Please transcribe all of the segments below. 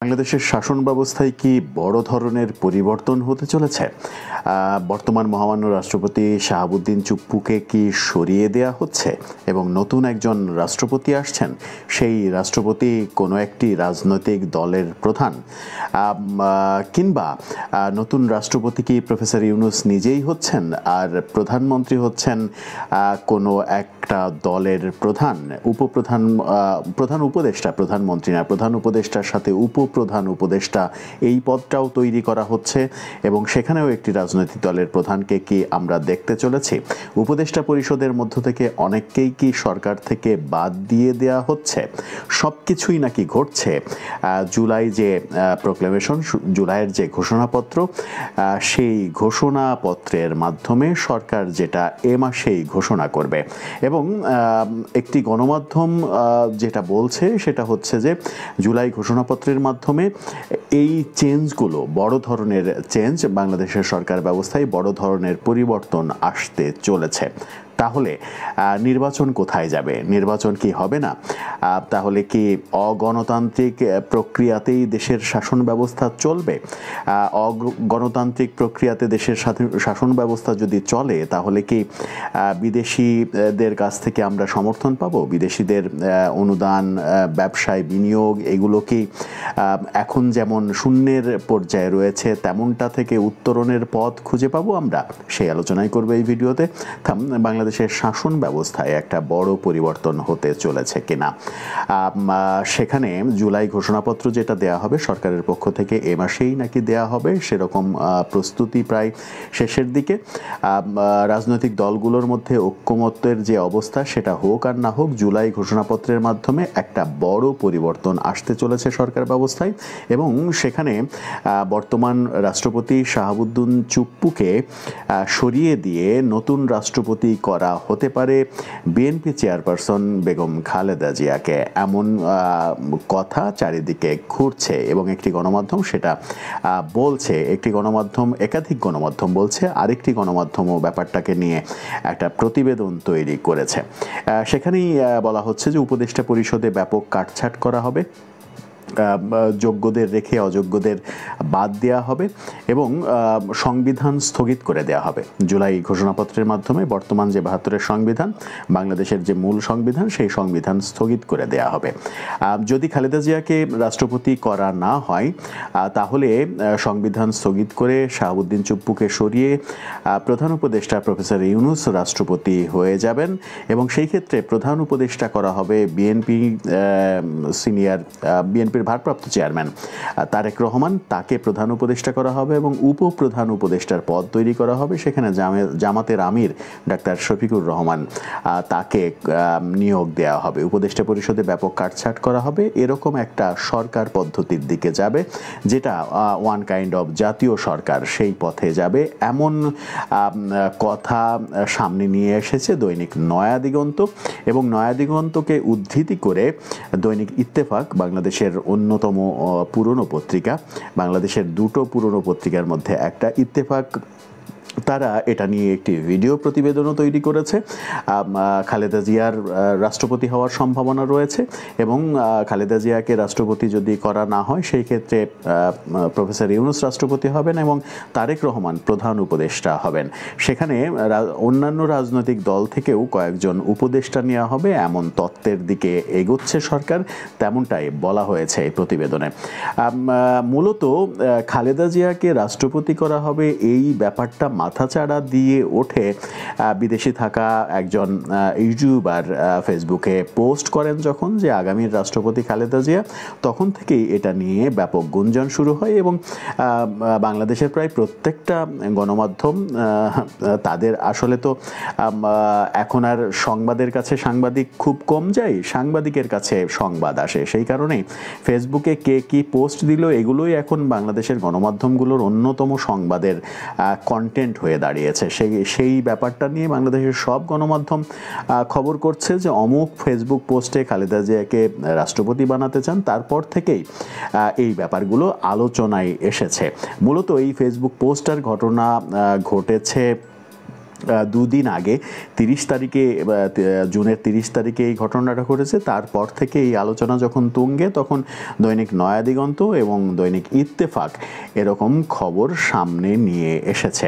বাংলাদেশের শাসন ব্যবস্থায় কি বড় ধরনের পরিবর্তন হতে চলেছে? বর্তমান মহামান্য রাষ্ট্রপতি শাহাবুদ্দিন চুপ্পুকে কি সরিয়ে দেয়া হচ্ছে এবং নতুন একজন রাষ্ট্রপতি আসছেন? সেই রাষ্ট্রপতি কোনো একটি রাজনৈতিক দলের প্রধান, কিংবা নতুন রাষ্ট্রপতি কি প্রফেসর ইউনূস নিজেই হচ্ছেন আর প্রধানমন্ত্রী হচ্ছেন কোনো একটা দলের প্রধান, প্রধান উপদেষ্টা, প্রধানমন্ত্রী না, প্রধান উপদেষ্টার সাথে উপপ্রধান উপদেষ্টা, এই পদটাও তৈরি করা হচ্ছে এবং সেখানেও একটি রাজনৈতিক দলের প্রধানকে কি আমরা দেখতে চলেছি? উপদেষ্টা পরিষদের মধ্য থেকে অনেককেই কি সরকার থেকে বাদ দিয়ে দেয়া হচ্ছে? সব কিছুই নাকি ঘটছে জুলাই যে প্রোক্লেমেশন, জুলাইয়ের যে ঘোষণাপত্র, সেই ঘোষণাপত্রের মাধ্যমে সরকার যেটা এ মাসেই ঘোষণা করবে। এবং একটি গণমাধ্যম যেটা বলছে সেটা হচ্ছে যে জুলাই ঘোষণাপত্রের মাধ্যমে এই চেঞ্জগুলো, বড় ধরনের চেঞ্জ, বাংলাদেশের সরকার ব্যবস্থায় বড় ধরনের পরিবর্তন আসতে চলেছে। তাহলে নির্বাচন কোথায় যাবে? নির্বাচন কি হবে না? তাহলে কি অগণতান্ত্রিক প্রক্রিয়াতেই দেশের শাসন ব্যবস্থা চলবে? অগণতান্ত্রিক প্রক্রিয়াতে দেশের শাসন ব্যবস্থা যদি চলে তাহলে কি বিদেশিদের কাছ থেকে আমরা সমর্থন পাবো? বিদেশিদের অনুদান, ব্যবসায় বিনিয়োগ, এগুলো কি এখন যেমন শূন্যের পর্যায়ে রয়েছে তেমনটা থেকে উত্তরণের পথ খুঁজে পাবো আমরা? সেই আলোচনাই করবে এই ভিডিওতে। বাংলাদেশের শাসন ব্যবস্থায় একটা বড় পরিবর্তন হতে চলেছে কিনা, সেখানে জুলাই ঘোষণাপত্র যেটা দেয়া হবে সরকারের পক্ষ থেকে এ মাসেই নাকি দেয়া হবে, সেরকম প্রস্তুতি প্রায় শেষের দিকে। রাজনৈতিক দলগুলোর মধ্যে ঐক্যমত্যের যে অবস্থা, সেটা হোক আর না হোক, জুলাই ঘোষণাপত্রের মাধ্যমে একটা বড় পরিবর্তন আসতে চলেছে সরকার ব্যবস্থায়। এবং সেখানে বর্তমান রাষ্ট্রপতি শাহাবুদ্দিন চুপ্পুকে সরিয়ে দিয়ে নতুন রাষ্ট্রপতি করা হতে পারে বিএনপি চেয়ারপারসন বেগম খালেদা জিয়াকে, এমন কথা চারিদিকে ঘুরছে এবং একটি গণমাধ্যম সেটা বলছে। একটি গণমাধ্যম, একাধিক গণমাধ্যম বলছে, আরেকটি গণমাধ্যমও ব্যাপারটাকে নিয়ে একটা প্রতিবেদন তৈরি করেছে। সেখানেই বলা হচ্ছে যে উপদেষ্টা পরিষদে ব্যাপক কাটছাঁট করা হবে, যোগ্যদের রেখে অযোগ্যদের বাদ দেওয়া হবে এবং সংবিধান স্থগিত করে দেওয়া হবে। জুলাই ঘোষণাপত্রের মাধ্যমে বর্তমান যে ৭২-এর সংবিধান, বাংলাদেশের যে মূল সংবিধান, সেই সংবিধান স্থগিত করে দেওয়া হবে। যদি খালেদা জিয়াকে রাষ্ট্রপতি করা না হয় তাহলে সংবিধান স্থগিত করে শাহাবুদ্দিন চুপ্পুকে সরিয়ে প্রধান উপদেষ্টা প্রফেসর ইউনূস রাষ্ট্রপতি হয়ে যাবেন এবং সেই ক্ষেত্রে প্রধান উপদেষ্টা করা হবে বিএনপির ভারপ্রাপ্ত চেয়ারম্যান তারেক রহমান, তাকে প্রধান উপদেষ্টা করা হবে এবং উপপ্রধান উপদেষ্টার পদ তৈরি করা হবে। সেখানে জামাতের আমির ডাক্তার শফিকুর রহমান, তাকে নিয়োগ দেওয়া হবে। উপদেষ্টা পরিষদে ব্যাপক কাটছাঁট করা হবে, এরকম একটা সরকার পদ্ধতির দিকে যাবে, যেটা ওয়ান কাইন্ড অফ জাতীয় সরকার, সেই পথে যাবে, এমন কথা সামনে নিয়ে এসেছে দৈনিক নয়া দিগন্ত। এবং নয়া দিগন্তকে উদ্ধৃতি করে দৈনিক ইত্তেফাক, বাংলাদেশের অন্যতম পুরনো পত্রিকা, বাংলাদেশের দুটো পুরনো পত্রিকার মধ্যে একটা, ইত্তেফাক, তারা এটা নিয়ে একটি ভিডিও প্রতিবেদনও তৈরি করেছে। খালেদা জিয়ার রাষ্ট্রপতি হওয়ার সম্ভাবনা রয়েছে এবং খালেদা জিয়াকে রাষ্ট্রপতি যদি করা না হয় সেই ক্ষেত্রে প্রফেসর ইউনূস রাষ্ট্রপতি হবেন এবং তারেক রহমান প্রধান উপদেষ্টা হবেন। সেখানে অন্যান্য রাজনৈতিক দল থেকেও কয়েকজন উপদেষ্টা নেওয়া হবে, এমন তত্ত্বের দিকে এগোচ্ছে সরকার, তেমনটাই বলা হয়েছে এই প্রতিবেদনে। মূলত খালেদা জিয়াকে রাষ্ট্রপতি করা হবে, এই ব্যাপারটা মাথাচাড়া দিয়ে ওঠে বিদেশে থাকা একজন ইউটিউবার ফেসবুকে পোস্ট করেন যখন, যে আগামীর রাষ্ট্রপতি খালেদা জিয়া, তখন থেকেই এটা নিয়ে ব্যাপক গুঞ্জন শুরু হয় এবং বাংলাদেশের প্রায় প্রত্যেকটা গণমাধ্যম, তাদের আসলে তো এখন আর সংবাদের কাছে সাংবাদিক খুব কম যায়, সাংবাদিকের কাছে সংবাদ আসে, সেই কারণেই ফেসবুকে কে কি পোস্ট দিল এগুলোই এখন বাংলাদেশের গণমাধ্যমগুলোর অন্যতম সংবাদের কন্টেন্ট হয়ে দাঁড়িয়েছে। সেই ব্যাপারটা নিয়ে বাংলাদেশের সব গণমাধ্যম খবর করছে যে অমুক ফেসবুক পোস্টে খালেদা জিয়াকে রাষ্ট্রপতি বানাতে চান। তারপর থেকেই এই ব্যাপারগুলো আলোচনায় এসেছে। মূলত এই ফেসবুক পোস্টার ঘটনা ঘটেছে দুদিন আগে 30 তারিখে জুনের 30 তারিখে এই ঘটনাটা ঘটেছে। তারপর থেকে এই আলোচনা যখন তুঙ্গে, তখন দৈনিক নয়া দিগন্ত এবং দৈনিক ইত্তেফাক এরকম খবর সামনে নিয়ে এসেছে।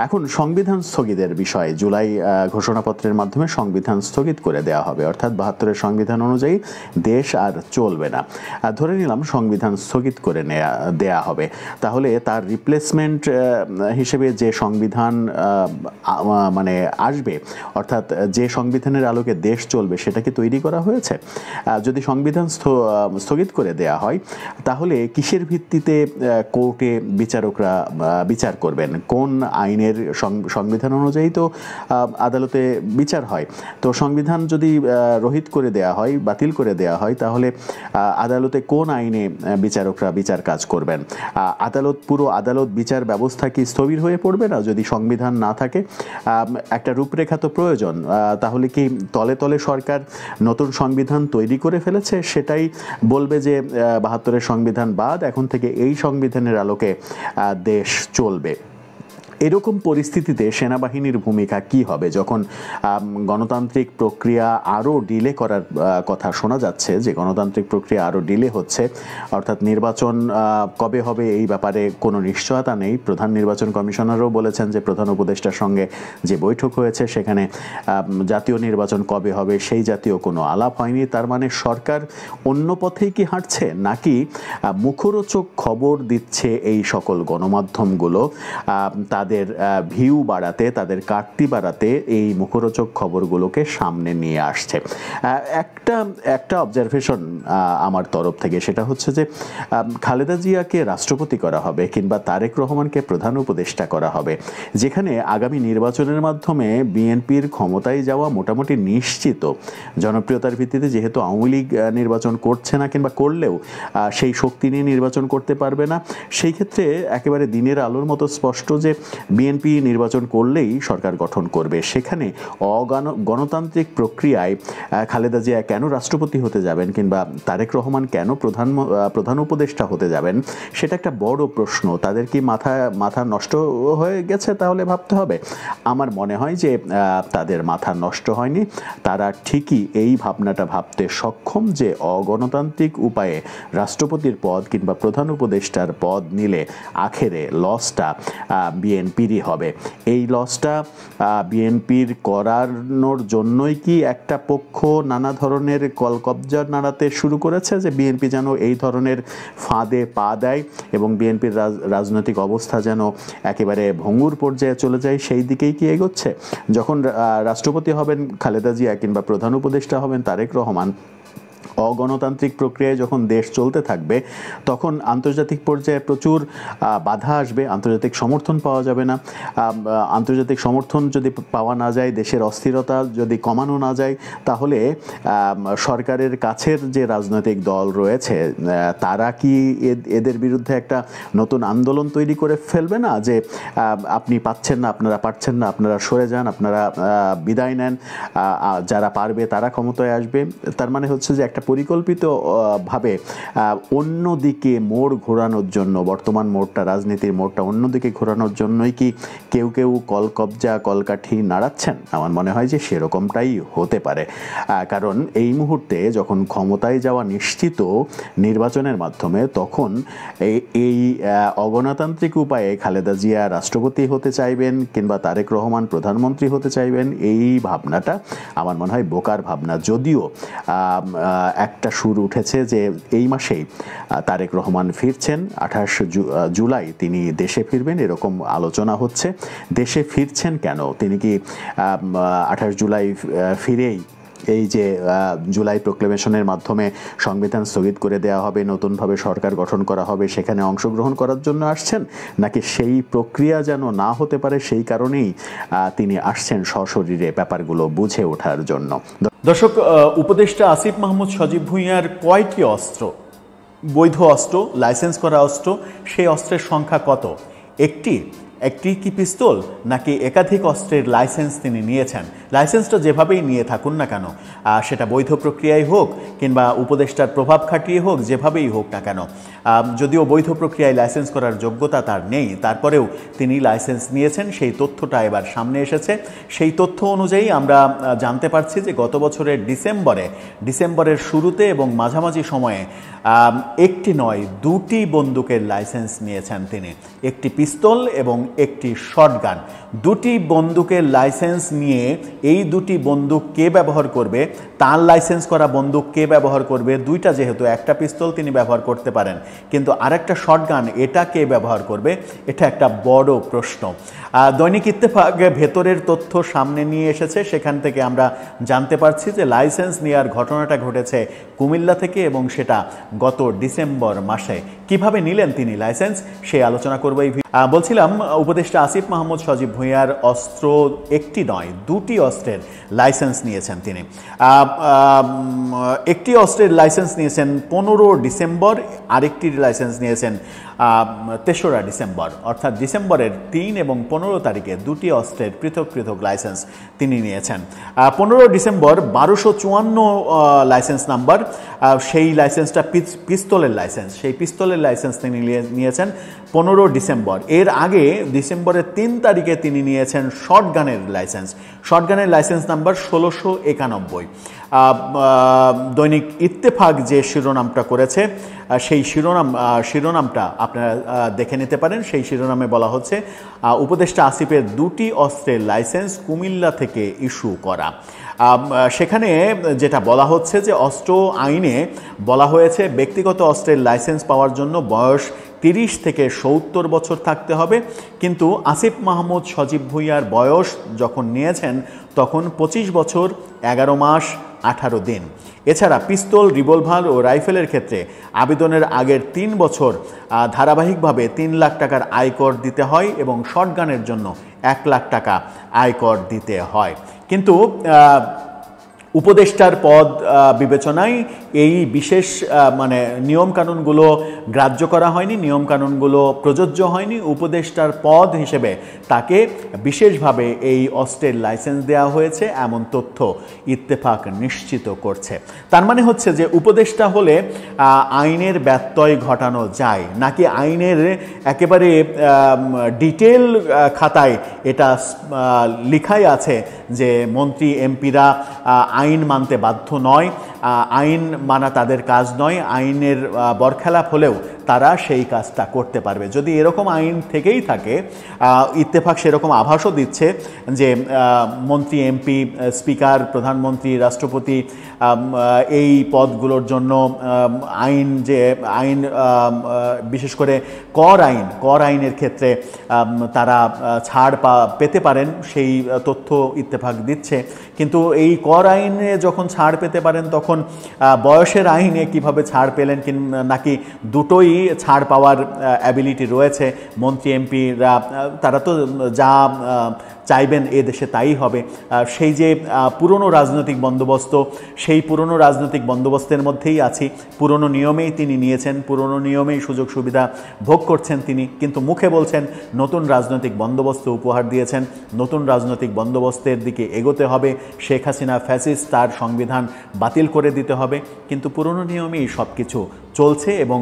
এখন সংবিধান স্থগিতের বিষয়ে জুলাই ঘোষণাপত্রের মাধ্যমে সংবিধান স্থগিত করে দেওয়া হবে, অর্থাৎ 72-এর সংবিধান অনুযায়ী দেশ আর চলবে না। ধরে নিলাম সংবিধান স্থগিত করে দেয়া হবে, তাহলে তার রিপ্লেসমেন্ট হিসেবে যে সংবিধান মানে আসবে, অর্থাৎ যে সংবিধানের আলোকে দেশ চলবে, সেটা কি তৈরি করা হয়েছে? যদি সংবিধান স্থগিত করে দেয়া হয়, তাহলে কিসের ভিত্তিতে কোর্টে বিচারকরা বিচার করবেন? কোন আইনের? সংবিধান অনুযায়ী তো আদালতে বিচার হয়। তো সংবিধান যদি রহিত করে দেয়া হয়, বাতিল করে দেয়া হয়, তাহলে আদালতে কোন আইনে বিচারকরা বিচার কাজ করবেন? পুরো আদালত বিচার ব্যবস্থা কি স্থবির হয়ে পড়বে না যদি সংবিধান না থাকে? একটা রূপরেখা তো প্রয়োজন। তাহলে কি তলে তলে সরকার নতুন সংবিধান তৈরি করে ফেলেছে, সেটাই বলবে যে 72-এর সংবিধান বাদ, এখন থেকে এই সংবিধানের আলোকে দেশ চলবে? এরকম পরিস্থিতিতে সেনাবাহিনীর ভূমিকা কি হবে? যখন গণতান্ত্রিক প্রক্রিয়া আরও ডিলে করার কথা শোনা যাচ্ছে, যে গণতান্ত্রিক প্রক্রিয়া আরও ডিলে হচ্ছে, অর্থাৎ নির্বাচন কবে হবে এই ব্যাপারে কোনো নিশ্চয়তা নেই। প্রধান নির্বাচন কমিশনারও বলেছেন যে প্রধান উপদেষ্টার সঙ্গে যে বৈঠক হয়েছে, সেখানে জাতীয় নির্বাচন কবে হবে সেই জাতীয় কোনো আলাপ হয়নি। তার মানে সরকার অন্য পথেই কি হাঁটছে, নাকি মুখরোচক খবর দিচ্ছে এই সকল গণমাধ্যমগুলো তাদের ভিউ বাড়াতে, তাদের কাটতি বাড়াতে এই মুখরোচক খবরগুলোকে সামনে নিয়ে আসছে? একটা অবজারভেশন আমার তরফ থেকে, সেটা হচ্ছে যে খালেদা জিয়াকে রাষ্ট্রপতি করা হবে কিংবা তারেক রহমানকে প্রধান উপদেষ্টা করা হবে, যেখানে আগামী নির্বাচনের মাধ্যমে বিএনপির ক্ষমতায় যাওয়া মোটামুটি নিশ্চিত। জনপ্রিয়তার ভিত্তিতে, যেহেতু আওয়ামী লীগ নির্বাচন করছে না, কিংবা করলেও সেই শক্তি নিয়ে নির্বাচন করতে পারবে না, সেই ক্ষেত্রে একেবারে দিনের আলোর মতো স্পষ্ট যে বিএনপি নির্বাচন করলেই সরকার গঠন করবে। সেখানে গণতান্ত্রিক প্রক্রিয়ায় খালেদা জিয়া কেন রাষ্ট্রপতি হতে যাবেন, কিংবা তারেক রহমান কেন প্রধান উপদেষ্টা হতে যাবেন, সেটা একটা বড় প্রশ্ন। তাদের কি মাথা নষ্ট হয়ে গেছে? তাহলে ভাবতে হবে। আমার মনে হয় যে তাদের মাথা নষ্ট হয়নি, তারা ঠিকই এই ভাবনাটা ভাবতে সক্ষম যে অগণতান্ত্রিক উপায়ে রাষ্ট্রপতির পদ কিংবা প্রধান উপদেষ্টার পদ নিলে আখেরে লসটা বিএনপিরই হবে। এই লসটা বিএনপির করানোর জন্যই কি একটা পক্ষ নানা ধরনের কলকবজা নাড়াতে শুরু করেছে, যে বিএনপি যেন এই ধরনের ফাঁদে পা দেয় এবং বিএনপির রাজনৈতিক অবস্থা যেন একেবারে ভঙ্গুর পর্যায়ে চলে যায়? সেই দিকেই কি এগোচ্ছে? যখন রাষ্ট্রপতি হবেন খালেদা জিয়া কিংবা প্রধান উপদেষ্টা হবেন তারেক রহমান, অগণতান্ত্রিক প্রক্রিয়ায় যখন দেশ চলতে থাকবে, তখন আন্তর্জাতিক পর্যায়ে প্রচুর বাধা আসবে, আন্তর্জাতিক সমর্থন পাওয়া যাবে না। আন্তর্জাতিক সমর্থন যদি পাওয়া না যায়, দেশের অস্থিরতা যদি কমানো না যায়, তাহলে সরকারের কাছের যে রাজনৈতিক দল রয়েছে, তারা কি এদের বিরুদ্ধে একটা নতুন আন্দোলন তৈরি করে ফেলবে না, যে আপনি পাচ্ছেন না, আপনারা পারছেন না, আপনারা সরে যান, আপনারা বিদায় নেন, যারা পারবে তারা ক্ষমতায় আসবে? তার মানে হচ্ছে যে একটা পরিকল্পিত ভাবে অন্যদিকে মোড় ঘোরানোর জন্য, বর্তমান মোড়টা, রাজনীতির মোড়টা অন্যদিকে ঘোরানোর জন্যই কি কেউ কেউ কলকবজা কলকাঠি নাড়াচ্ছেন? আমার মনে হয় যে সেরকমটাই হতে পারে। কারণ এই মুহূর্তে যখন ক্ষমতায় যাওয়া নিশ্চিত নির্বাচনের মাধ্যমে, তখন এই অগণতান্ত্রিক উপায়ে খালেদা জিয়া রাষ্ট্রপতি হতে চাইবেন কিংবা তারেক রহমান প্রধানমন্ত্রী হতে চাইবেন, এই ভাবনাটা আমার মনে হয় বোকার ভাবনা। যদিও একটা সুর উঠেছে যে এই মাসেই তারেক রহমান ফিরছেন, 28 জুলাই তিনি দেশে ফিরবেন, এরকম আলোচনা হচ্ছে। দেশে ফিরছেন কেন? তিনি কি 28 জুলাই ফিরেই এই যে জুলাই প্রোক্লেমেশনের মাধ্যমে সংবিধান স্থগিত করে দেওয়া হবে, নতুনভাবে সরকার গঠন করা হবে, সেখানে অংশগ্রহণ করার জন্য আসছেন, নাকি সেই প্রক্রিয়া যেন না হতে পারে সেই কারণেই তিনি আসছেন সশরীরে ব্যাপারগুলো বুঝে ওঠার জন্য? দর্শক, উপদেষ্টা আসিফ মাহমুদ সজীব ভুঁইয়ার কয়টি অস্ত্র, বৈধ অস্ত্র, লাইসেন্স করা অস্ত্র, সেই অস্ত্রের সংখ্যা কত? একটি, একটি কি পিস্তল নাকি একাধিক অস্ত্রের লাইসেন্স তিনি নিয়েছেন। লাইসেন্সটা যেভাবেই নিয়ে থাকুন না কেন, সেটা বৈধ প্রক্রিয়ায় হোক কিংবা উপদেষ্টার প্রভাব খাটিয়ে হোক, যেভাবেই হোক না কেন, যদিও বৈধ প্রক্রিয়ায় লাইসেন্স করার যোগ্যতা তার নেই, তারপরেও তিনি লাইসেন্স নিয়েছেন, সেই তথ্যটা এবার সামনে এসেছে। সেই তথ্য অনুযায়ী আমরা জানতে পারছি যে গত বছরের ডিসেম্বরের শুরুতে এবং মাঝামাঝি সময়ে একটি নয়, দুটি বন্দুকের লাইসেন্স নিয়েছেন তিনি, একটি পিস্তল এবং একটি শটগান। দুটি বন্দুকের লাইসেন্স নিয়ে এই দুটি বন্দুক কে ব্যবহার করবে, তার লাইসেন্স করা বন্দুক কে ব্যবহার করবে, দুইটা যেহেতু, একটা পিস্তল তিনি ব্যবহার করতে পারেন কিন্তু আরেকটা শটগান, এটা কে ব্যবহার করবে, এটা একটা বড় প্রশ্ন। দৈনিক ইত্তেফাক ভেতরের তথ্য সামনে নিয়ে এসেছে, সেখান থেকে আমরা জানতে পারছি যে লাইসেন্স নেওয়ার ঘটনাটা ঘটেছে কুমিল্লা থেকে এবং সেটা গত ডিসেম্বর মাসে। কিভাবে নিলেন তিনি লাইসেন্স, সেই আলোচনা করবো এই বলছিলাম। উপদেষ্টা আসিফ মাহমুদ সজীব ভুঁইয়ার অস্ত্র একটি নয়, দুটি অস্ত্রের লাইসেন্স নিয়েছেন তিনি। একটি অস্ত্রের লাইসেন্স নিয়েছেন 15 ডিসেম্বর, আরেকটির লাইসেন্স নিয়েছেন 3রা ডিসেম্বর, অর্থাৎ ডিসেম্বরের 3 এবং 15 তারিখে দুটি অস্ত্রের পৃথক পৃথক লাইসেন্স তিনি নিয়েছেন। 15 ডিসেম্বর 1254 লাইসেন্স নাম্বার, সেই লাইসেন্সটা পিস্তলের লাইসেন্স, সেই পিস্তলের লাইসেন্স তিনি নিয়েছেন 15 ডিসেম্বর। এর আগে ডিসেম্বরের 3 তারিখে তিনি নিয়েছেন শটগানের লাইসেন্স, শটগানের লাইসেন্স নাম্বার 1691। দৈনিক ইত্তেফাক যে শিরোনামটা করেছে, সেই শিরোনামটা আপনারা দেখে নিতে পারেন। সেই শিরোনামে বলা হচ্ছে উপদেষ্টা আসিফের দুটি অস্ত্রের লাইসেন্স কুমিল্লা থেকে ইস্যু করা। সেখানে যেটা বলা হচ্ছে যে অস্ত্র আইনে বলা হয়েছে ব্যক্তিগত অস্ত্রের লাইসেন্স পাওয়ার জন্য বয়স 30 থেকে 70 বছর থাকতে হবে, কিন্তু আসিফ মাহমুদ সজীব ভুঁইয়ার বয়স যখন নিয়েছেন তখন 25 বছর 11 মাস 18 দিন। এছাড়া পিস্তল, রিভলভার ও রাইফেলের ক্ষেত্রে আবেদনের আগের 3 বছর ধারাবাহিকভাবে 3 লাখ টাকার আয়কর দিতে হয় এবং শটগানের জন্য 1 লাখ টাকা আয়কর দিতে হয়। কিন্তু উপদেষ্টার পদ বিবেচনায় এই বিশেষ নিয়মকানুনগুলো গ্রাহ্য করা হয়নি, নিয়মকানুনগুলো প্রযোজ্য হয়নি। উপদেষ্টার পদ হিসেবে তাকে বিশেষভাবে এই অস্ত্রের লাইসেন্স দেওয়া হয়েছে, এমন তথ্য ইত্তেফাক নিশ্চিত করছে। তার মানে হচ্ছে যে উপদেষ্টা হলে আইনের ব্যত্যয় ঘটানো যায় নাকি আইনের একেবারে ডিটেল খাতায় এটা লেখাই আছে যে মন্ত্রী এমপিরা আইন মানতে বাধ্য নয়, আইন মানা তাদের কাজ নয়, আইনের বরখেলাপ হলেও তারা সেই কাজটা করতে পারবে। যদি এরকম আইন থেকেই থাকে, ইত্তেফাক সেরকম আভাসও দিচ্ছে যে মন্ত্রী, এমপি, স্পিকার, প্রধানমন্ত্রী, রাষ্ট্রপতি এই পদগুলোর জন্য আইন বিশেষ করে কর আইনের ক্ষেত্রে তারা ছাড় পেতে পারেন, সেই তথ্য ইত্তেফাক দিচ্ছে। কিন্তু এই কর আইনে যখন ছাড় পেতে পারেন তখন বয়সের আইনে কিভাবে ছাড় পেলেন, নাকি দুটোই ছাড় পাওয়ার অ্যাবিলিটি রয়েছে মন্ত্রী এমপিরা, তারা তো যা চাইবেন এ দেশে তাই হবে। সেই যে পুরনো রাজনৈতিক বন্দোবস্ত, সেই পুরনো রাজনৈতিক বন্দোবস্তের মধ্যেই আছি, পুরনো নিয়মেই তিনি নিয়েছেন, পুরনো নিয়মেই সুযোগ সুবিধা ভোগ করছেন তিনি, কিন্তু মুখে বলছেন নতুন রাজনৈতিক বন্দোবস্ত উপহার দিয়েছেন, নতুন রাজনৈতিক বন্দোবস্তের দিকে এগোতে হবে, শেখ হাসিনা ফ্যাসিস্ট, তার সংবিধান বাতিল করে দিতে হবে, কিন্তু পুরনো নিয়মেই সব কিছু চলছে এবং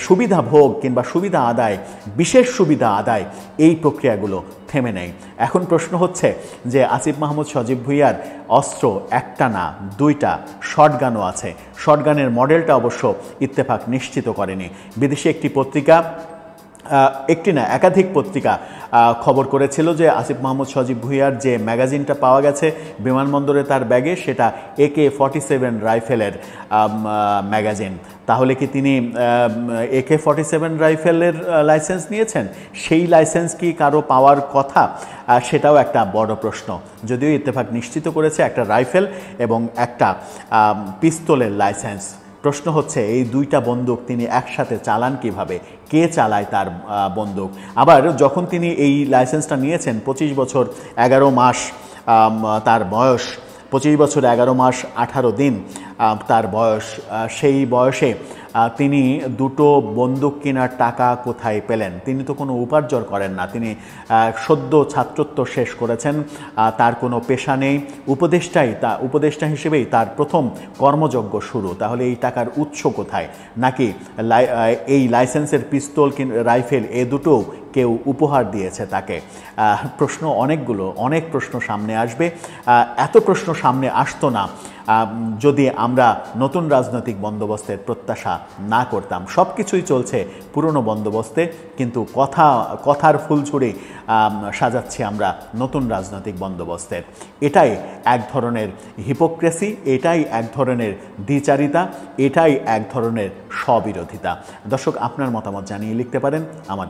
সুবিধা ভোগ কিংবা সুবিধা আদায়, বিশেষ সুবিধা আদায়, এই প্রক্রিয়াগুলো থেমে নেই। এখন প্রশ্ন হচ্ছে যে আসিফ মাহমুদ সজীব ভুঁইয়ার অস্ত্র একটা না, দুইটা, শটগানও আছে। শটগানের মডেলটা অবশ্য ইত্তেফাক নিশ্চিত করেনি। বিদেশি একটি পত্রিকা, একটি না একাধিক পত্রিকা খবর করেছিল যে আসিফ মাহমুদ সজীব ভুঁইয়ার যে ম্যাগাজিনটা পাওয়া গেছে বিমানবন্দরে তার ব্যাগে, সেটা AK-47 রাইফেলের ম্যাগাজিন। তাহলে কি তিনি AK-47 রাইফেলের লাইসেন্স নিয়েছেন? সেই লাইসেন্স কি কারো পাওয়ার কথা? সেটাও একটা বড় প্রশ্ন। যদিও ইত্তেফাক নিশ্চিত করেছে একটা রাইফেল এবং একটা পিস্তলের লাইসেন্স। প্রশ্ন হচ্ছে এই দুইটা বন্দুক তিনি একসাথে চালান কিভাবে, কে চালায় তার বন্দুক? আবার যখন তিনি এই লাইসেন্সটা নিয়েছেন 25 বছর 11 মাস তার বয়স, 25 বছর 11 মাস 18 দিন তার বয়স, সেই বয়সে তিনি দুটো বন্দুক কেনার টাকা কোথায় পেলেন? তিনি তো কোনো উপার্জন করেন না, তিনি সদ্য ছাত্রত্ব শেষ করেছেন, তার কোনো পেশা নেই, উপদেষ্টা হিসেবেই তার প্রথম কর্মযজ্ঞ শুরু। তাহলে এই টাকার উৎস কোথায়? নাকি এই লাইসেন্সের পিস্তল রাইফেল এ দুটো কেউ উপহার দিয়েছে তাকে? প্রশ্ন অনেক প্রশ্ন সামনে আসবে। এত প্রশ্ন সামনে আসতো না যদি আমরা নতুন রাজনৈতিক বন্দোবস্তের প্রত্যাশা না করতাম। সব কিছুই চলছে পুরনো বন্দোবস্তে, কিন্তু কথার ফুলঝুরি সাজাচ্ছি আমরা নতুন রাজনৈতিক বন্দোবস্তের। এটাই এক ধরনের হিপোক্রেসি, এটাই এক ধরনের দ্বিচারিতা, এটাই এক ধরনের স্ববিরোধিতা। দর্শক, আপনার মতামত জানিয়ে লিখতে পারেন আমাদের